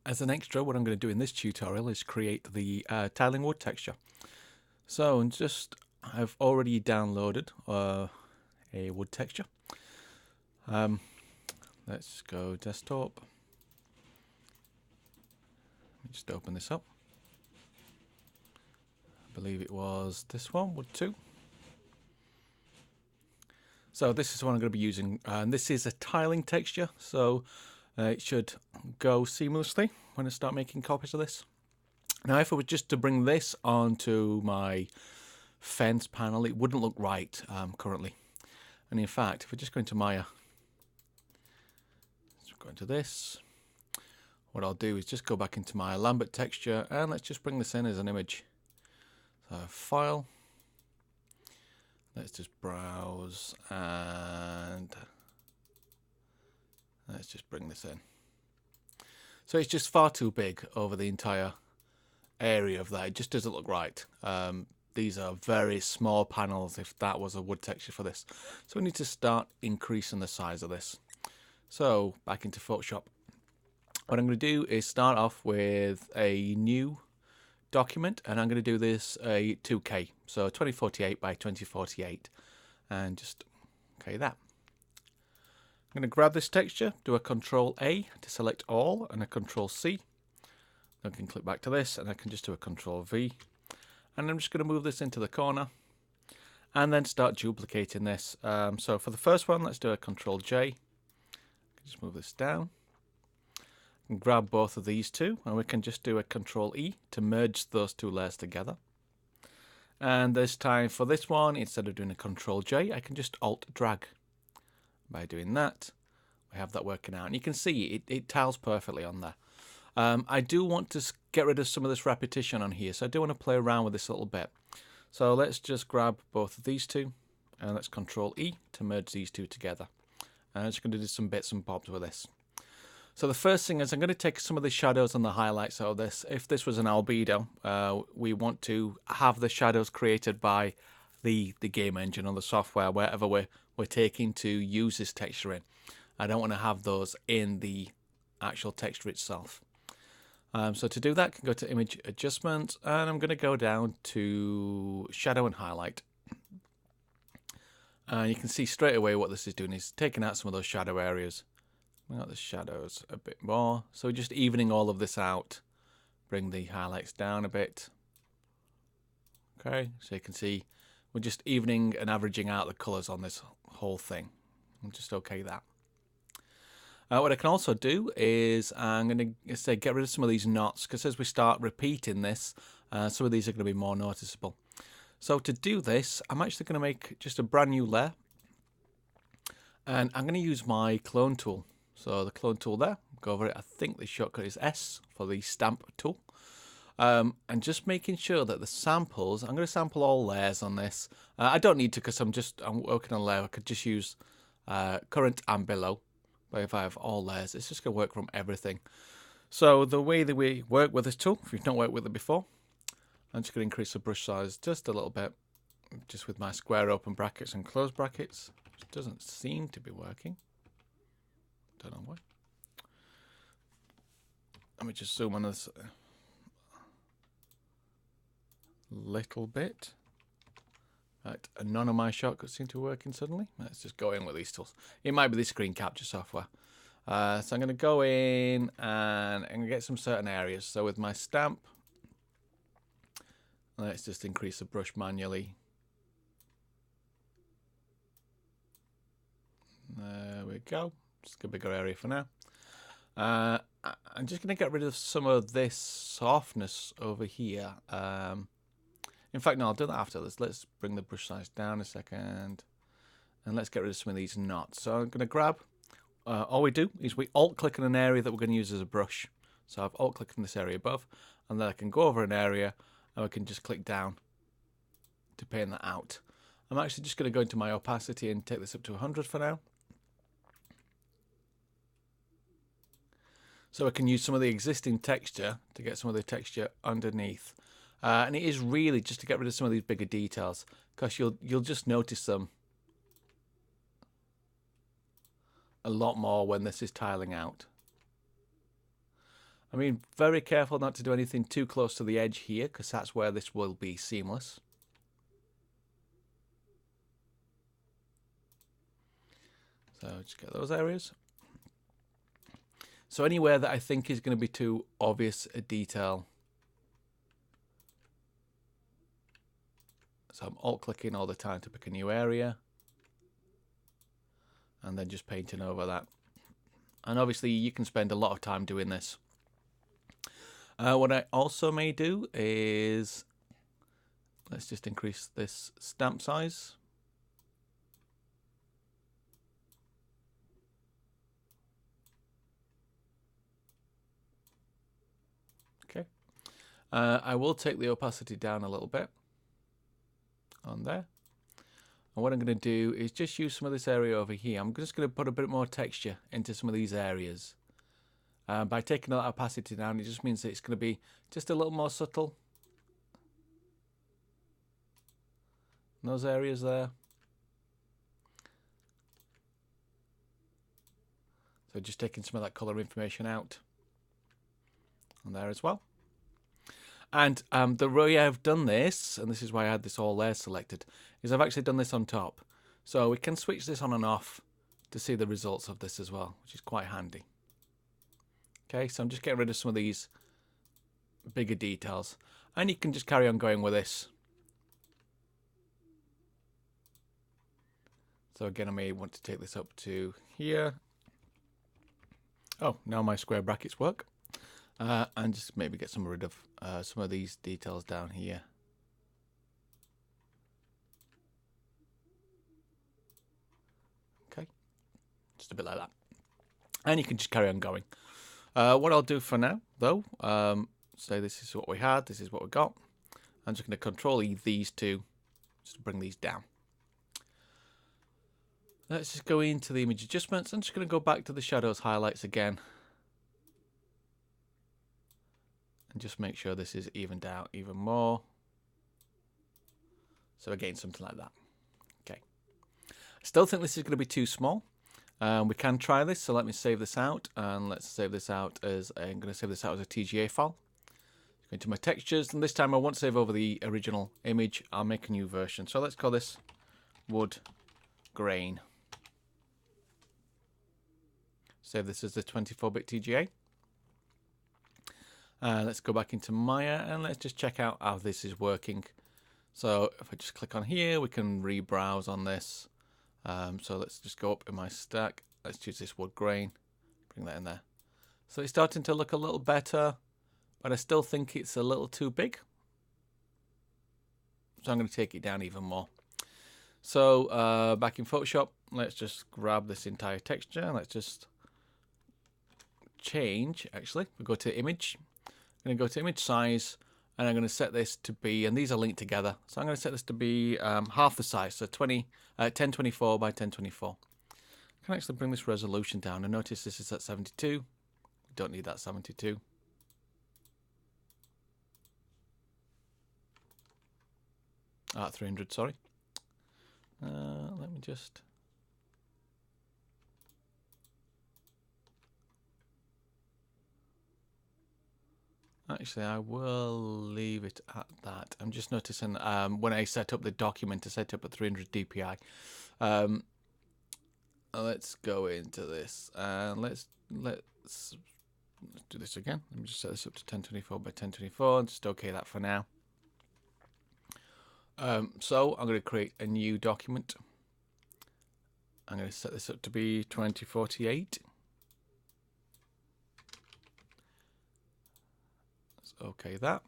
As an extra, what I'm going to do in this tutorial is create the tiling wood texture. So I've already downloaded a wood texture. Let's go desktop. Let me just open this up. I believe it was this one, wood 2. So this is what I'm going to be using, and this is a tiling texture, so it should go seamlessly when I start making copies of this. Now, if I was just to bring this onto my fence panel, it wouldn't look right currently. And in fact, if we just go into Maya, let's go into this. What I'll do is just go back into my Lambert texture, and let's just bring this in as an image. So file. Let's just browse and let's just bring this in. So it's just far too big over the entire area of that. It just doesn't look right. These are very small panels if that was a wood texture for this. So we need to start increasing the size of this. So back into Photoshop. What I'm going to do is start off with a new document, and I'm going to do this a 2K, so 2048 by 2048, and just okay that. I'm going to grab this texture, do a Control A to select all, and a Control C. I can click back to this, and I can just do a Control V, and I'm just going to move this into the corner, and then start duplicating this. So for the first one, let's do a Control J. Just move this down. And grab both of these two, and we can just do a Control E to merge those two layers together. And this time for this one, instead of doing a Control J, I can just Alt drag. By doing that, we have that working out, and you can see it tiles perfectly on there. I do want to get rid of some of this repetition on here, so I do want to play around with this a little bit. So let's just grab both of these two, and let's Control E to merge these two together. And I'm just going to do some bits and bobs with this. So the first thing is I'm going to take some of the shadows and the highlights out of this. If this was an albedo, we want to have the shadows created by the game engine or the software, wherever we're taking to use this texture in. I don't want to have those in the actual texture itself. So to do that, I can go to Image Adjustment, and I'm going to go down to Shadow and Highlight. And you can see straight away what this is doing is taking out some of those shadow areas. Bring out the shadows a bit more. So we're just evening all of this out. Bring the highlights down a bit. Okay, so you can see we're just evening and averaging out the colours on this whole thing. I'll just okay that. What I can also do is I'm going to say get rid of some of these knots, because as we start repeating this, some of these are going to be more noticeable. So to do this, I'm actually going to make just a brand new layer. And I'm going to use my clone tool. So the clone tool there, go over it. I think the shortcut is S for the stamp tool. And just making sure that the samples, I'm going to sample all layers on this. I don't need to, because I'm working on a layer. I could just use current and below. But if I have all layers, it's just going to work from everything. So the way that we work with this tool, if you've not worked with it before, I'm just going to increase the brush size just a little bit, just with my square open brackets and close brackets. Which doesn't seem to be working. Don't know why. Let me just zoom on this a little bit. Right, and none of my shortcuts seem to be working suddenly. Let's just go in with these tools. It might be the screen capture software. So I'm going to go in and I'm going to get some certain areas. So with my stamp, let's just increase the brush manually. There we go. Just a bigger area for now. I'm just going to get rid of some of this softness over here. In fact, no, I'll do that after this. Let's bring the brush size down a second. And let's get rid of some of these knots. So I'm going to grab, all we do is we alt-click on an area that we're going to use as a brush. So I've alt-clicked in this area above. And then I can go over an area and we can just click down to paint that out. I'm actually just going to go into my opacity and take this up to 100 for now. So I can use some of the existing texture to get some of the texture underneath. And it is really just to get rid of some of these bigger details, because you'll just notice them a lot more when this is tiling out. I mean, very careful not to do anything too close to the edge here, because that's where this will be seamless. So just get those areas. So anywhere that I think is going to be too obvious a detail, so I'm alt-clicking all the time to pick a new area, and then just painting over that. And obviously you can spend a lot of time doing this. What I also may do is, let's just increase this stamp size. Okay. I will take the opacity down a little bit on there. And what I'm going to do is just use some of this area over here. I'm just going to put a bit more texture into some of these areas. By taking that opacity down, it just means that it's going to be just a little more subtle. In those areas there. So just taking some of that colour information out on there as well. And the way I've done this, and this is why I had this all there selected, is I've actually done this on top. So we can switch this on and off to see the results of this as well, which is quite handy. Okay, so I'm just getting rid of some of these bigger details. And you can just carry on going with this. So again, I may want to take this up to here. Oh, now my square brackets work. And just maybe get some rid of some of these details down here. Okay, just a bit like that. And you can just carry on going. What I'll do for now, though, say this is what we had, this is what we got. I'm just going to Control E these two, just to bring these down. Let's just go into the image adjustments. I'm just going to go back to the shadows highlights again. And just make sure this is evened out even more. So again, something like that. Okay. I still think this is going to be too small. We can try this, so let me save this out, and let's save this out as I'm going to save this out as a TGA file. Go into my textures, and this time I won't save over the original image. I'll make a new version. So let's call this wood grain. Save this as the 24-bit TGA. Let's go back into Maya and let's just check out how this is working. So if I just click on here, we can rebrowse on this. So let's just go up in my stack. Let's choose this wood grain, bring that in there. So it's starting to look a little better, but I still think it's a little too big. So I'm going to take it down even more. So back in Photoshop, let's just grab this entire texture. Let's just change, actually, we'll go to image. I'm going to go to image size, and I'm going to set this to be, and these are linked together, so I'm going to set this to be half the size, so 1024 by 1024. I can actually bring this resolution down, and notice this is at 72. We don't need that 72. 300, sorry. Let me just... Actually, I will leave it at that. I'm just noticing when I set up the document to set up at 300 DPI. Let's go into this and let's do this again. Let me just set this up to 1024 by 1024 and just OK that for now. So I'm going to create a new document. I'm going to set this up to be 2048. OK that.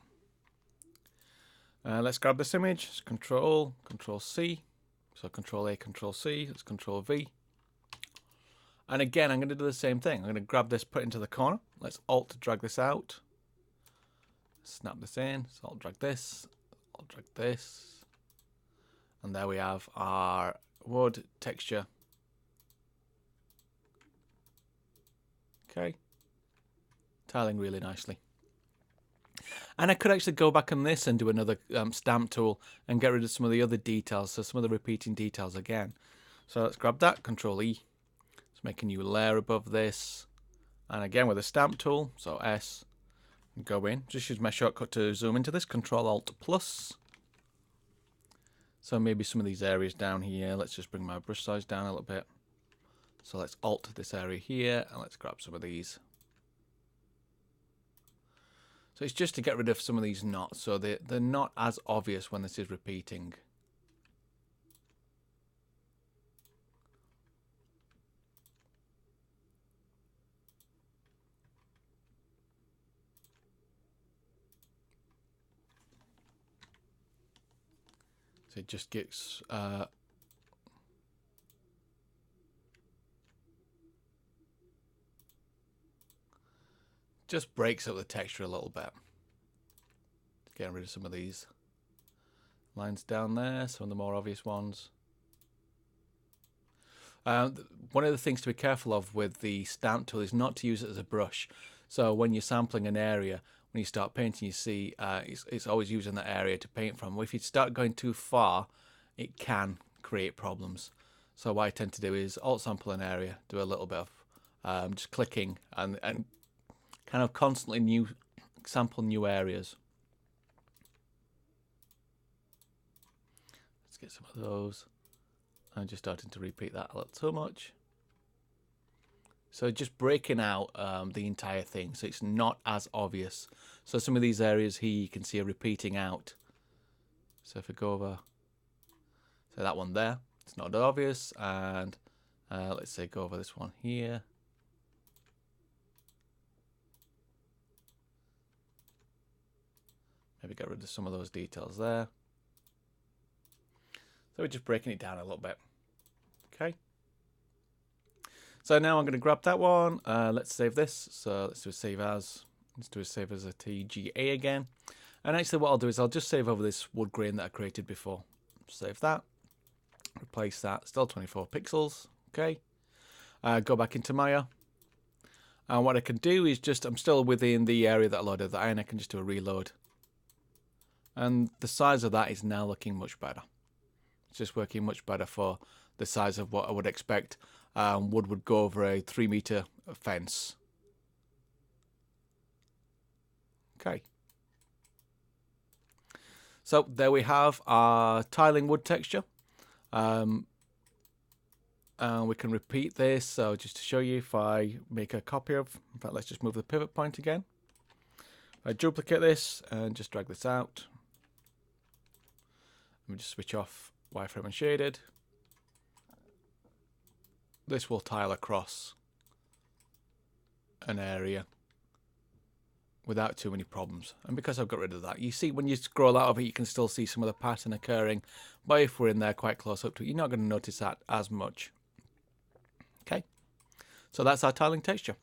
Let's grab this image. It's Control C. So Control A, Control C. Let's Control V. And again, I'm going to do the same thing. I'm going to grab this, put it into the corner. Let's Alt drag this out. Snap this in. Let's Alt drag this. Alt drag this. And there we have our wood texture. Okay. Tiling really nicely. And I could actually go back on this and do another stamp tool and get rid of some of the other details, so some of the repeating details again. So let's grab that, Control E. Let's make a new layer above this. And again with a stamp tool, so S, Go in, just use my shortcut to zoom into this, Control-Alt+. So maybe some of these areas down here, let's just bring my brush size down a little bit. So let's alt this area here, and let's grab some of these. So it's just to get rid of some of these knots, so they're not as obvious when this is repeating. So it just gets just breaks up the texture a little bit. Getting rid of some of these lines down there, some of the more obvious ones. One of the things to be careful of with the stamp tool is not to use it as a brush. So when you're sampling an area, when you start painting, you see it's always using that area to paint from. Well, if you start going too far, it can create problems. So what I tend to do is alt sample an area, do a little bit of just clicking and kind of constantly sample new areas. Let's get some of those. I'm just starting to repeat that a little too much. So just breaking out the entire thing so it's not as obvious. So some of these areas here you can see are repeating out. So if I go over, so that one there, it's not obvious, and let's say go over this one here. Maybe get rid of some of those details there. So we're just breaking it down a little bit. Okay. So now I'm going to grab that one. Let's save this. So let's do a save as. Let's do a save as a TGA again. And actually what I'll do is I'll just save over this wood grain that I created before. Save that. Replace that. Still 24 pixels. Okay. Go back into Maya. And what I can do is just, I'm still within the area that I loaded that in. I can just do a reload. And the size of that is now looking much better. It's just working much better for the size of what I would expect wood would go over a 3-meter fence. Okay. So there we have our tiling wood texture. And we can repeat this. So just to show you, if I make a copy of, in fact, let's just move the pivot point again. I duplicate this and just drag this out. Let me just switch off wireframe and shaded. This will tile across an area without too many problems. And because I've got rid of that, you see when you scroll out of it, you can still see some of the pattern occurring. But if we're in there quite close up to it, you're not going to notice that as much. Okay, so that's our tiling texture.